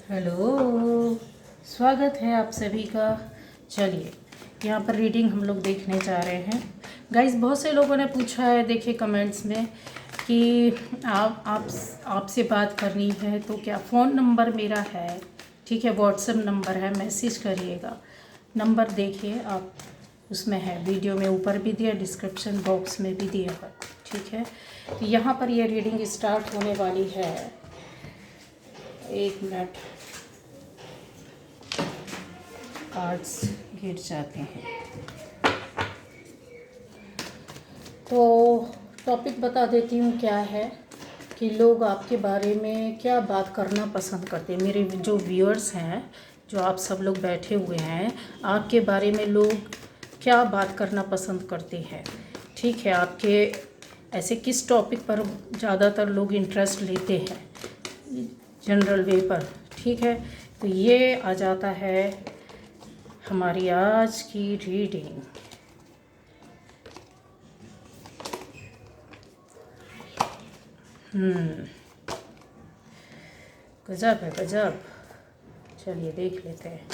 Hello, स्वागत है आप सभी का। चलिए, यहाँ पर रीडिंग हम लोग देखने जा रहे हैं। गाइस, बहुत से लोगों ने पूछा है, देखिए कमेंट्स में, कि आपसे बात करनी है तो क्या फ़ोन नंबर मेरा है, ठीक है, व्हाट्सएप नंबर है, मैसेज करिएगा। नंबर देखिए आप, उसमें है, वीडियो में ऊपर भी दिया, डिस्क्रिप्शन बॉक्स में भी दिया है, ठीक है। तो यहाँ पर ये रीडिंग स्टार्ट होने वाली है। एक मिनट, कार्ड्स गिर जाते हैं। तो टॉपिक बता देती हूँ क्या है, कि लोग आपके बारे में क्या बात करना पसंद करते हैं। मेरे जो व्यूअर्स हैं, जो आप सब लोग बैठे हुए हैं, आपके बारे में लोग क्या बात करना पसंद करते हैं, ठीक है। आपके ऐसे किस टॉपिक पर ज़्यादातर लोग इंटरेस्ट लेते हैं, जनरल वे पर, ठीक है। तो ये आ जाता है हमारी आज की रीडिंग। गजब है, गजब। चलिए देख लेते हैं।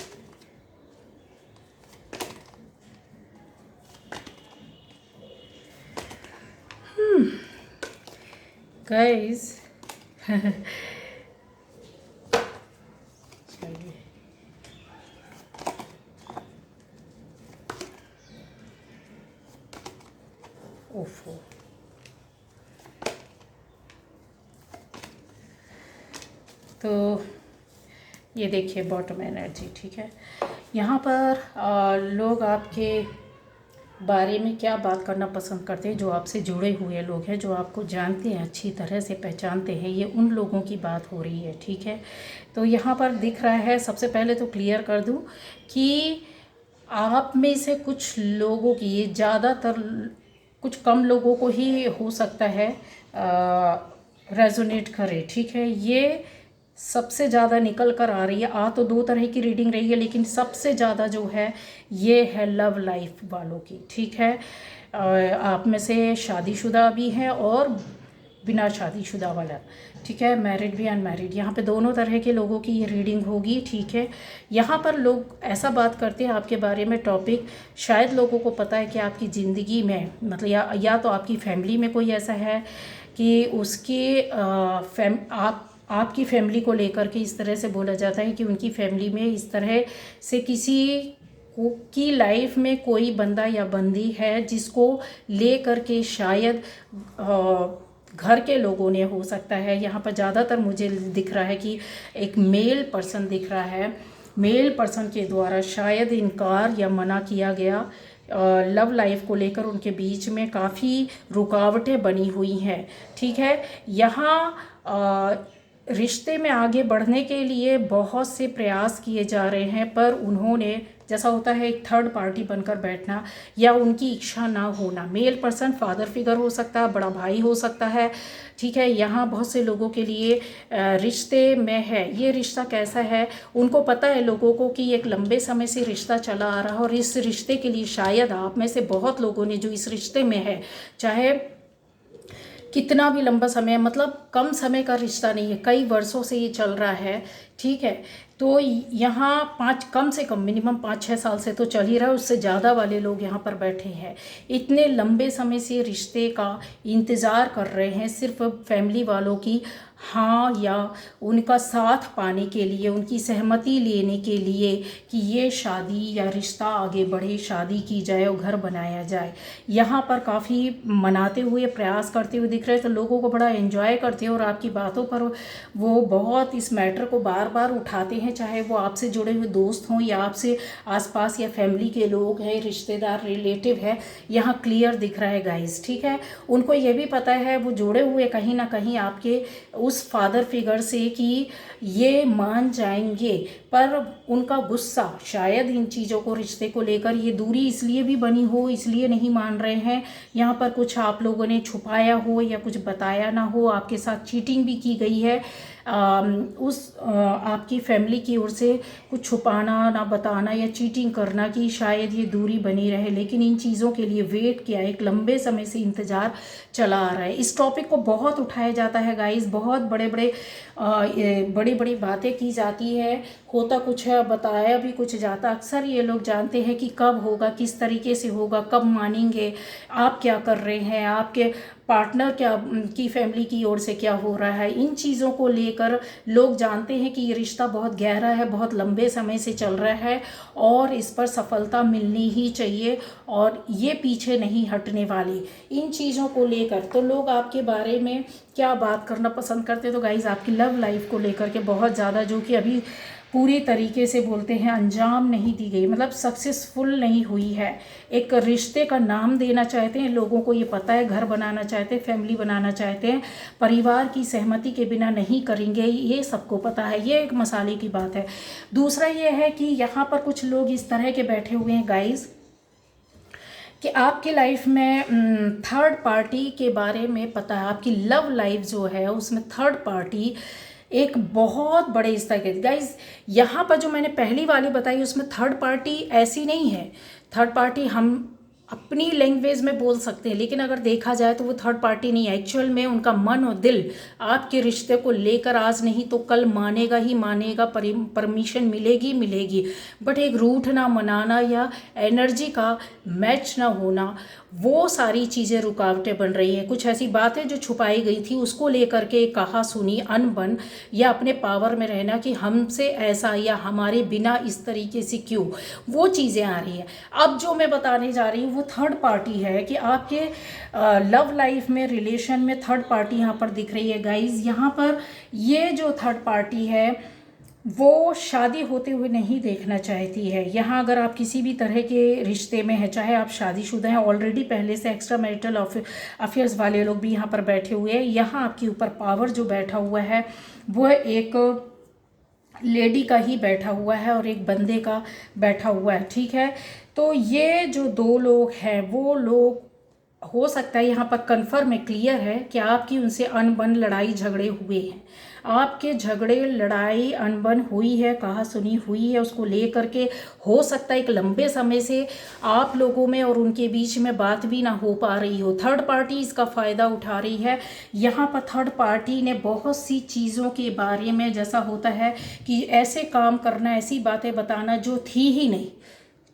गाइस चलिए, ओफो, तो ये देखिए बॉटम एनर्जी, ठीक है। यहाँ पर लोग आपके बारे में क्या बात करना पसंद करते हैं, जो आपसे जुड़े हुए लोग हैं, जो आपको जानते हैं, अच्छी तरह से पहचानते हैं, ये उन लोगों की बात हो रही है, ठीक है। तो यहाँ पर दिख रहा है, सबसे पहले तो क्लियर कर दूँ कि आप में से कुछ लोगों की, ये ज़्यादातर कुछ कम लोगों को ही हो सकता है रेजोनेट करे, ठीक है। ये सबसे ज़्यादा निकल कर आ रही है। तो दो तरह की रीडिंग रही है, लेकिन सबसे ज़्यादा जो है ये है लव लाइफ वालों की, ठीक है। आप में से शादीशुदा भी हैं और बिना शादीशुदा वाला, ठीक है, मैरिड भी अनमैरिड, यहाँ पे दोनों तरह के लोगों की ये रीडिंग होगी, ठीक है। यहाँ पर लोग ऐसा बात करते हैं आपके बारे में, टॉपिक शायद लोगों को पता है कि आपकी ज़िंदगी में, मतलब या तो आपकी फैमिली में कोई ऐसा है कि उसकी आपकी फैमिली को लेकर के इस तरह से बोला जाता है कि उनकी फैमिली में इस तरह से किसी की लाइफ में कोई बंदा या बंदी है, जिसको ले कर के शायद घर के लोगों ने, हो सकता है, यहाँ पर ज़्यादातर मुझे दिख रहा है कि एक मेल पर्सन दिख रहा है, मेल पर्सन के द्वारा शायद इनकार या मना किया गया। लव लाइफ को लेकर उनके बीच में काफ़ी रुकावटें बनी हुई हैं, ठीक है। यहाँ रिश्ते में आगे बढ़ने के लिए बहुत से प्रयास किए जा रहे हैं, पर उन्होंने, जैसा होता है एक थर्ड पार्टी बनकर बैठना या उनकी इच्छा ना होना। मेल पर्सन फादर फिगर हो सकता है, बड़ा भाई हो सकता है, ठीक है। यहाँ बहुत से लोगों के लिए रिश्ते में है। ये रिश्ता कैसा है, उनको पता है लोगों को कि एक लंबे समय से रिश्ता चला आ रहा है, और इस रिश्ते के लिए शायद आप में से बहुत लोगों ने, जो इस रिश्ते में है, चाहे कितना भी लंबा समय, मतलब कम समय का रिश्ता नहीं है, कई वर्षों से ये चल रहा है, ठीक है। तो यहाँ कम से कम मिनिमम 5-6 साल से तो चल ही रहा है, उससे ज़्यादा वाले लोग यहाँ पर बैठे हैं। इतने लंबे समय से रिश्ते का इंतज़ार कर रहे हैं, सिर्फ फैमिली वालों की हाँ या उनका साथ पाने के लिए, उनकी सहमति लेने के लिए कि ये शादी या रिश्ता आगे बढ़े, शादी की जाए और घर बनाया जाए। यहाँ पर काफ़ी मनाते हुए, प्रयास करते हुए दिख रहे हैं, तो लोगों को बड़ा एंजॉय करते हैं, और आपकी बातों पर वो बहुत इस मैटर को बार बार उठाते हैं, चाहे वो आपसे जुड़े हुए दोस्त हों या आपसे आसपास या फैमिली के लोग हैं, रिश्तेदार, रिलेटिव है। यहाँ क्लियर दिख रहा है गाइस, ठीक है। उनको ये भी पता है, वो जुड़े हुए कहीं ना कहीं आपके उस फादर फिगर से, कि ये मान जाएंगे, पर उनका गुस्सा शायद इन चीज़ों को, रिश्ते को लेकर, ये दूरी इसलिए भी बनी हो, इसलिए नहीं मान रहे हैं। यहाँ पर कुछ आप लोगों ने छुपाया हो या कुछ बताया ना हो, आपके साथ चीटिंग भी की गई है, आपकी फैमिली की ओर से कुछ छुपाना ना बताना या चीटिंग करना कि शायद ये दूरी बनी रहे, लेकिन इन चीज़ों के लिए वेट किया, एक लंबे समय से इंतज़ार चला आ रहा है। इस टॉपिक को बहुत उठाया जाता है गाइस, बहुत बड़ी बड़ी बातें की जाती है, होता कुछ है बताया भी कुछ जाता। अक्सर ये लोग जानते हैं कि कब होगा, किस तरीके से होगा, कब मानेंगे, आप क्या कर रहे हैं, आपके पार्टनर क्या की फैमिली की ओर से क्या हो रहा है। इन चीज़ों को लेकर लोग जानते हैं कि ये रिश्ता बहुत गहरा है, बहुत लंबे समय से चल रहा है और इस पर सफलता मिलनी ही चाहिए और ये पीछे नहीं हटने वाली। इन चीज़ों को लेकर तो लोग आपके बारे में क्या बात करना पसंद करते हैं, तो गाइज़ आपकी लव लाइफ को लेकर के बहुत ज़्यादा, जो कि अभी पूरी तरीके से बोलते हैं अंजाम नहीं दी गई, मतलब सक्सेसफुल नहीं हुई है। एक रिश्ते का नाम देना चाहते हैं, लोगों को ये पता है, घर बनाना चाहते हैं, फैमिली बनाना चाहते हैं, परिवार की सहमति के बिना नहीं करेंगे, ये सबको पता है, ये एक मसाले की बात है। दूसरा ये है कि यहाँ पर कुछ लोग इस तरह के बैठे हुए हैं गाइज कि आपके लाइफ में थर्ड पार्टी के बारे में पता है, आपकी लव लाइफ जो है उसमें थर्ड पार्टी एक बहुत बड़े स्तर के। गाइज यहाँ पर जो मैंने पहली वाली बताई उसमें थर्ड पार्टी ऐसी नहीं है। थर्ड पार्टी हम अपनी लैंग्वेज में बोल सकते हैं, लेकिन अगर देखा जाए तो वो थर्ड पार्टी नहीं है। एक्चुअल में उनका मन और दिल आपके रिश्ते को लेकर आज नहीं तो कल मानेगा ही मानेगा, परमिशन मिलेगी, बट एक रूठ ना मनाना या एनर्जी का मैच ना होना, वो सारी चीज़ें रुकावटें बन रही हैं। कुछ ऐसी बातें जो छुपाई गई थी उसको लेकर के कहा सुनी अनबन या अपने पावर में रहना कि हमसे ऐसा या हमारे बिना इस तरीके से क्यों, वो चीज़ें आ रही हैं। अब जो मैं बताने जा रही हूँ वो थर्ड पार्टी है कि आपके लव लाइफ में, रिलेशन में थर्ड पार्टी यहाँ पर दिख रही है गाइज। यहाँ पर ये जो थर्ड पार्टी है वो शादी होते हुए नहीं देखना चाहती है। यहाँ अगर आप किसी भी तरह के रिश्ते में हैं, चाहे आप शादीशुदा हैं, ऑलरेडी पहले से एक्स्ट्रा मैरिटल अफेयर्स वाले लोग भी यहाँ पर बैठे हुए हैं, यहाँ आपके ऊपर पावर जो बैठा हुआ है वो एक लेडी का ही बैठा हुआ है और एक बंदे का बैठा हुआ है, ठीक है। तो ये जो दो लोग हैं वो लोग, हो सकता है यहाँ पर कन्फर्म है, क्लियर है कि आपकी उनसे अनबन लड़ाई झगड़े हुए हैं, आपके झगड़े लड़ाई अनबन हुई है, कहा सुनी हुई है, उसको लेकर के हो सकता है एक लंबे समय से आप लोगों में और उनके बीच में बात भी ना हो पा रही हो। थर्ड पार्टी इसका फ़ायदा उठा रही है। यहाँ पर थर्ड पार्टी ने बहुत सी चीज़ों के बारे में, जैसा होता है कि ऐसे काम करना, ऐसी बातें बताना जो थी ही नहीं,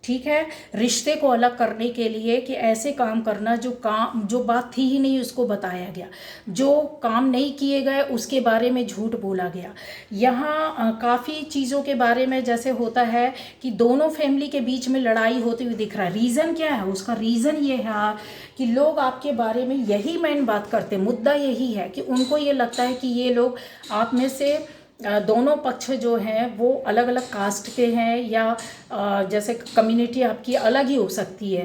ठीक है, रिश्ते को अलग करने के लिए कि ऐसे काम करना जो बात थी ही नहीं उसको बताया गया, जो काम नहीं किए गए उसके बारे में झूठ बोला गया। यहाँ काफ़ी चीज़ों के बारे में जैसे होता है कि दोनों फैमिली के बीच में लड़ाई होती हुई दिख रहा है। रीज़न क्या है उसका? रीज़न ये है कि लोग आपके बारे में यही मेन बात करते, मुद्दा यही है कि उनको ये लगता है कि ये लोग आप में से दोनों पक्ष जो हैं वो अलग अलग कास्ट के हैं या जैसे कम्युनिटी आपकी अलग ही हो सकती है।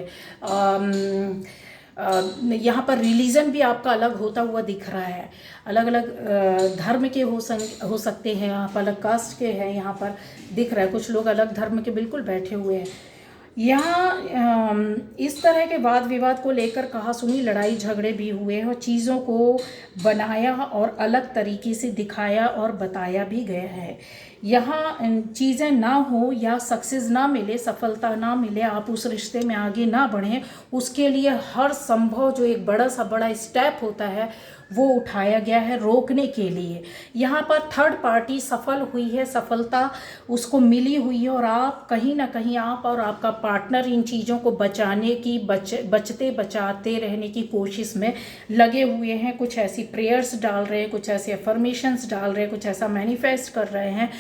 यहाँ पर रिलीजन भी आपका अलग होता हुआ दिख रहा है, अलग अलग धर्म के हो सकते हैं आप, अलग कास्ट के हैं, यहाँ पर दिख रहा है। कुछ लोग अलग धर्म के बिल्कुल बैठे हुए हैं। यहाँ इस तरह के वाद विवाद को लेकर कहा सुनी लड़ाई झगड़े भी हुए और चीज़ों को बनाया और अलग तरीके से दिखाया और बताया भी गया है। यहाँ चीज़ें ना हो या सक्सेस ना मिले, सफलता ना मिले, आप उस रिश्ते में आगे ना बढ़ें, उसके लिए हर संभव जो एक बड़ा स्टेप होता है वो उठाया गया है रोकने के लिए। यहाँ पर थर्ड पार्टी सफल हुई है, सफलता उसको मिली हुई है और आप कहीं ना कहीं, आप और आपका पार्टनर इन चीज़ों को बचाने की, बचते बचाते रहने की कोशिश में लगे हुए हैं। कुछ ऐसी प्रेयर्स डाल रहे हैं, कुछ ऐसे अफर्मेशंस डाल रहे हैं, कुछ ऐसा मैनिफेस्ट कर रहे हैं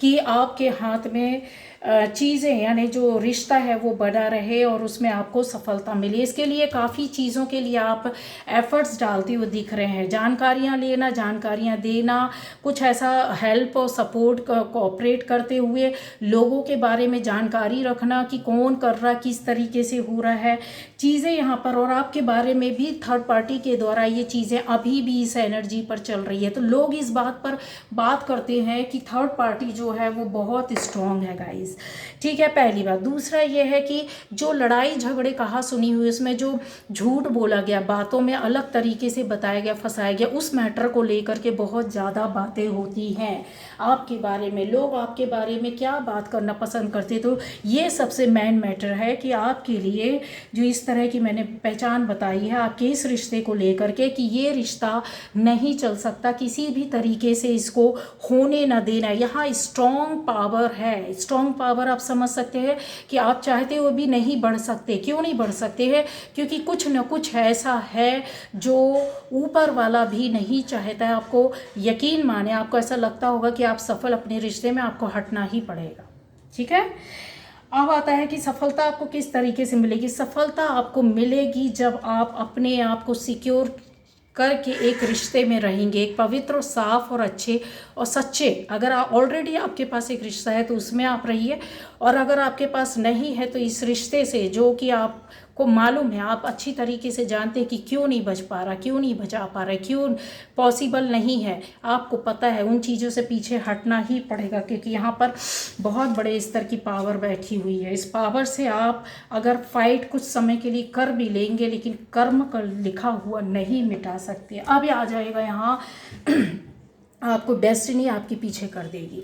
कि आपके हाथ में चीज़ें, यानी जो रिश्ता है वो बना रहे और उसमें आपको सफलता मिले। इसके लिए काफ़ी चीज़ों के लिए आप एफर्ट्स डालते हुए दिख रहे हैं, जानकारियाँ लेना, जानकारियाँ देना, कुछ ऐसा हेल्प और सपोर्ट कोऑपरेट करते हुए लोगों के बारे में जानकारी रखना कि कौन कर रहा, किस तरीके से हो रहा है चीज़ें यहाँ पर, और आपके बारे में भी थर्ड पार्टी के द्वारा ये चीज़ें अभी भी इस एनर्जी पर चल रही है। तो लोग इस बात पर बात करते हैं कि थर्ड पार्टी जो है वो बहुत स्ट्रॉन्ग है गाइस। गाइस, ठीक है, पहली बात। दूसरा ये है कि जो लड़ाई झगड़े कहा सुनी हुई, उसमें जो झूठ बोला गया, बातों में अलग तरीके से बताया गया, फंसाया गया, उस मैटर को लेकर के बहुत ज़्यादा बातें होती हैं आपके बारे में। लोग आपके बारे में क्या बात करना पसंद करते, तो ये सबसे मेन मैटर है कि आपके लिए जो इस तरह की मैंने पहचान बताई है आपके इस रिश्ते को लेकर के, कि ये रिश्ता नहीं चल सकता, किसी भी तरीके से इसको होने ना देना। यहाँ स्ट्रॉन्ग पावर है, स्ट्रॉन्ग पावर आप समझ सकते हैं कि आप चाहते हो भी नहीं बढ़ सकते। क्यों नहीं बढ़ सकते हैं? क्योंकि कुछ न कुछ ऐसा है जो ऊपर वाला भी नहीं चाहता है। आपको यकीन माने, आपको ऐसा लगता होगा कि आप सफल अपने रिश्ते में, आपको हटना ही पड़ेगा, ठीक है। अब आता है कि सफलता आपको किस तरीके से मिलेगी। सफलता आपको मिलेगी जब आप अपने आप को सिक्योर करके एक रिश्ते में रहेंगे, एक पवित्र और साफ और अच्छे और सच्चे। अगर ऑलरेडी आपके पास एक रिश्ता है तो उसमें आप रहिए, और अगर आपके पास नहीं है तो इस रिश्ते से, जो कि आपको मालूम है, आप अच्छी तरीके से जानते हैं कि क्यों नहीं बच पा रहा, क्यों नहीं बचा पा रहा, क्यों पॉसिबल नहीं है, आपको पता है, उन चीज़ों से पीछे हटना ही पड़ेगा, क्योंकि यहाँ पर बहुत बड़े स्तर की पावर बैठी हुई है। इस पावर से आप अगर फाइट कुछ समय के लिए कर भी लेंगे, लेकिन कर्म का लिखा हुआ नहीं मिटा सकते। अब आ जाएगा यहाँ आपको डेस्टिनी आपके पीछे कर देगी।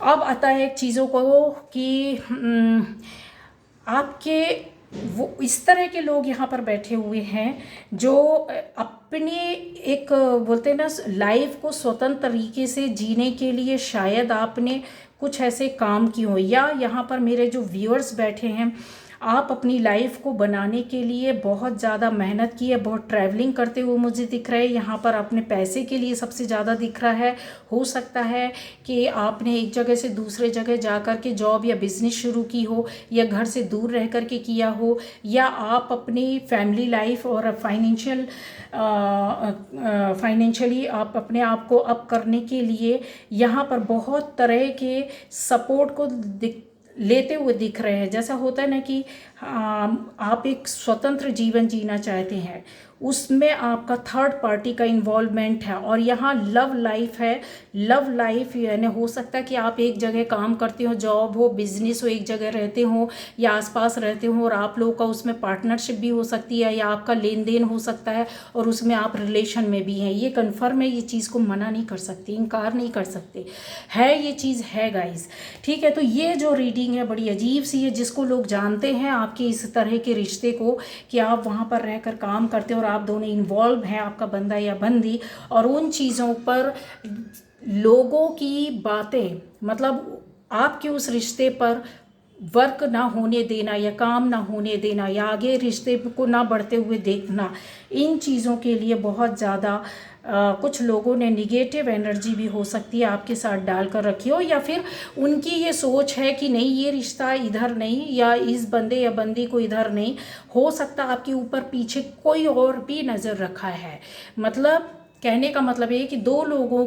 अब आता है एक चीज़ों को कि आपके वो इस तरह के लोग यहाँ पर बैठे हुए हैं जो अपने एक बोलते हैं ना, लाइफ को स्वतंत्र तरीके से जीने के लिए शायद आपने कुछ ऐसे काम किए हो, या यहाँ पर मेरे जो व्यूअर्स बैठे हैं, आप अपनी लाइफ को बनाने के लिए बहुत ज़्यादा मेहनत की है, बहुत ट्रैवलिंग करते हुए मुझे दिख रहे हैं। यहाँ पर अपने पैसे के लिए सबसे ज़्यादा दिख रहा है। हो सकता है कि आपने एक जगह से दूसरे जगह जा कर के जॉब या बिजनेस शुरू की हो, या घर से दूर रह कर के किया हो, या आप अपनी फैमिली लाइफ और फाइनेंशियली आप अपने आप को अप करने के लिए यहाँ पर बहुत तरह के सपोर्ट को लेते हुए दिख रहे हैं। जैसा होता है ना कि आप एक स्वतंत्र जीवन जीना चाहते हैं, उसमें आपका थर्ड पार्टी का इन्वॉल्वमेंट है, और यहाँ लव लाइफ है। लव लाइफ यानी हो सकता है कि आप एक जगह काम करते हो, जॉब हो, बिजनेस हो, एक जगह रहते हो या आसपास रहते हो, और आप लोगों का उसमें पार्टनरशिप भी हो सकती है, या आपका लेन देन हो सकता है, और उसमें आप रिलेशन में भी हैं। ये कन्फर्म है, ये चीज़ को मना नहीं कर सकते, इनकार नहीं कर सकते, है ये चीज़ है गाइस, ठीक है। तो ये जो रीडिंग है बड़ी अजीब सी है, जिसको लोग जानते हैं आपके इस तरह के रिश्ते को, कि आप वहाँ पर रहकर काम करते हो और आप दोनों इन्वॉल्व हैं, आपका बंदा या बंदी, और उन चीज़ों पर लोगों की बातें, मतलब आपके उस रिश्ते पर वर्क ना होने देना, या काम ना होने देना, या आगे रिश्ते को ना बढ़ते हुए देखना, इन चीज़ों के लिए बहुत ज़्यादा कुछ लोगों ने निगेटिव एनर्जी भी हो सकती है आपके साथ डालकर रखी हो, या फिर उनकी ये सोच है कि नहीं, ये रिश्ता इधर नहीं, या इस बंदे या बंदी को इधर नहीं। हो सकता आपके ऊपर पीछे कोई और भी नज़र रखा है। मतलब कहने का मतलब ये कि दो लोगों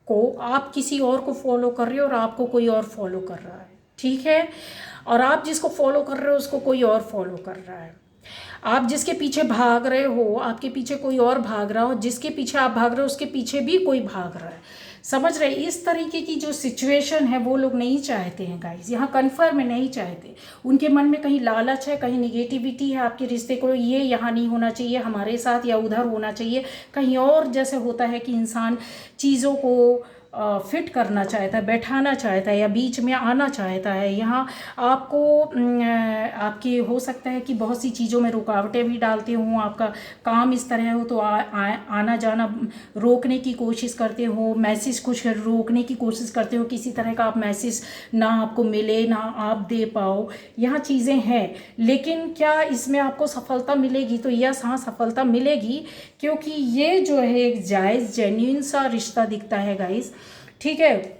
को आप किसी और को फॉलो कर रहे हो और आपको कोई और फॉलो कर रहा है, ठीक है, और आप जिसको फॉलो कर रहे हो उसको कोई और फॉलो कर रहा है। आप जिसके पीछे भाग रहे हो, आपके पीछे कोई और भाग रहा हो, जिसके पीछे आप भाग रहे हो उसके पीछे भी कोई भाग रहा है। समझ रहे? इस तरीके की जो सिचुएशन है वो लोग नहीं चाहते हैं गाइस, यहाँ कन्फर्म में नहीं चाहते। उनके मन में कहीं लालच है, कहीं निगेटिविटी है आपके रिश्ते को, ये यहाँ नहीं होना चाहिए हमारे साथ, या उधर होना चाहिए कहीं और। जैसे होता है कि इंसान चीज़ों को फिट करना चाहता है, बैठाना चाहता है, या बीच में आना चाहता है। यहाँ आपको आपकी हो सकता है कि बहुत सी चीज़ों में रुकावटें भी डालते हों, आपका काम इस तरह हो तो आना जाना रोकने की कोशिश करते हो, मैसेज कुछ रोकने की कोशिश करते हो, किसी तरह का आप मैसेज ना आपको मिले, ना आप दे पाओ, यहाँ चीज़ें हैं। लेकिन क्या इसमें आपको सफलता मिलेगी? तो यस, हाँ, सफलता मिलेगी, क्योंकि ये जो है एक जायज़ जेन्युइन सा रिश्ता दिखता है गाइस, ठीक है।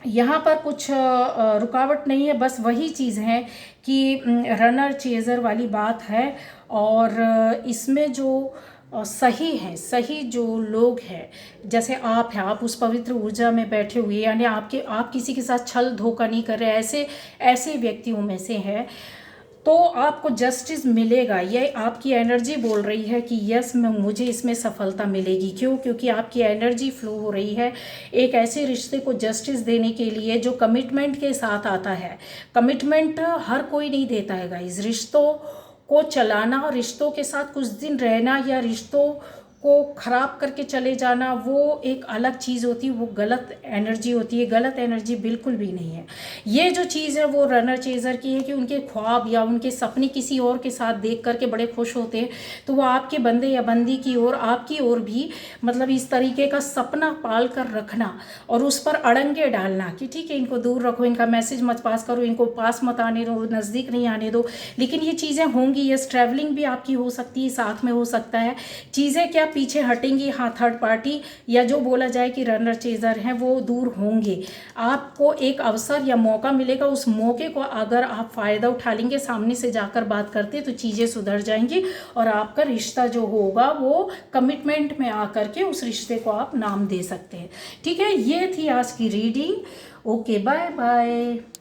यहाँ पर कुछ रुकावट नहीं है, बस वही चीज़ है कि रनर चेज़र वाली बात है। और इसमें जो सही है, सही जो लोग हैं, जैसे आप हैं, आप उस पवित्र ऊर्जा में बैठे हुए, यानी आप किसी के साथ छल धोखा नहीं कर रहे, ऐसे व्यक्तियों में से है। तो आपको जस्टिस मिलेगा। ये आपकी एनर्जी बोल रही है कि यस मुझे इसमें सफलता मिलेगी। क्यों? क्योंकि आपकी एनर्जी फ्लो हो रही है एक ऐसे रिश्ते को जस्टिस देने के लिए जो कमिटमेंट के साथ आता है। कमिटमेंट हर कोई नहीं देता है गाइस। रिश्तों को चलाना, रिश्तों के साथ कुछ दिन रहना या रिश्तों को ख़राब करके चले जाना, वो एक अलग चीज़ होती है, वो गलत एनर्जी होती है। गलत एनर्जी बिल्कुल भी नहीं है। ये जो चीज़ है वो रनर चेज़र की है कि उनके ख्वाब या उनके सपने किसी और के साथ देख करके बड़े खुश होते हैं, तो वो आपके बंदे या बंदी की ओर, आपकी ओर भी मतलब इस तरीके का सपना पाल कर रखना और उस पर अड़ंगे डालना कि ठीक है इनको दूर रखो, इनका मैसेज मत पास करो, इनको पास मत आने दो, नज़दीक नहीं आने दो। लेकिन ये चीज़ें होंगी। यस, ट्रैवलिंग भी आपकी हो सकती है, साथ में हो सकता है। चीज़ें क्या पीछे हटेंगी, हाँ, थर्ड पार्टी या जो बोला जाए कि रनर चेज़र हैं वो दूर होंगे। आपको एक अवसर या मौका मिलेगा, उस मौके को अगर आप फ़ायदा उठा लेंगे, सामने से जाकर बात करते तो चीज़ें सुधर जाएंगी और आपका रिश्ता जो होगा वो कमिटमेंट में आकर के उस रिश्ते को आप नाम दे सकते हैं। ठीक है, ये थी आज की रीडिंग। Okay, bye bye.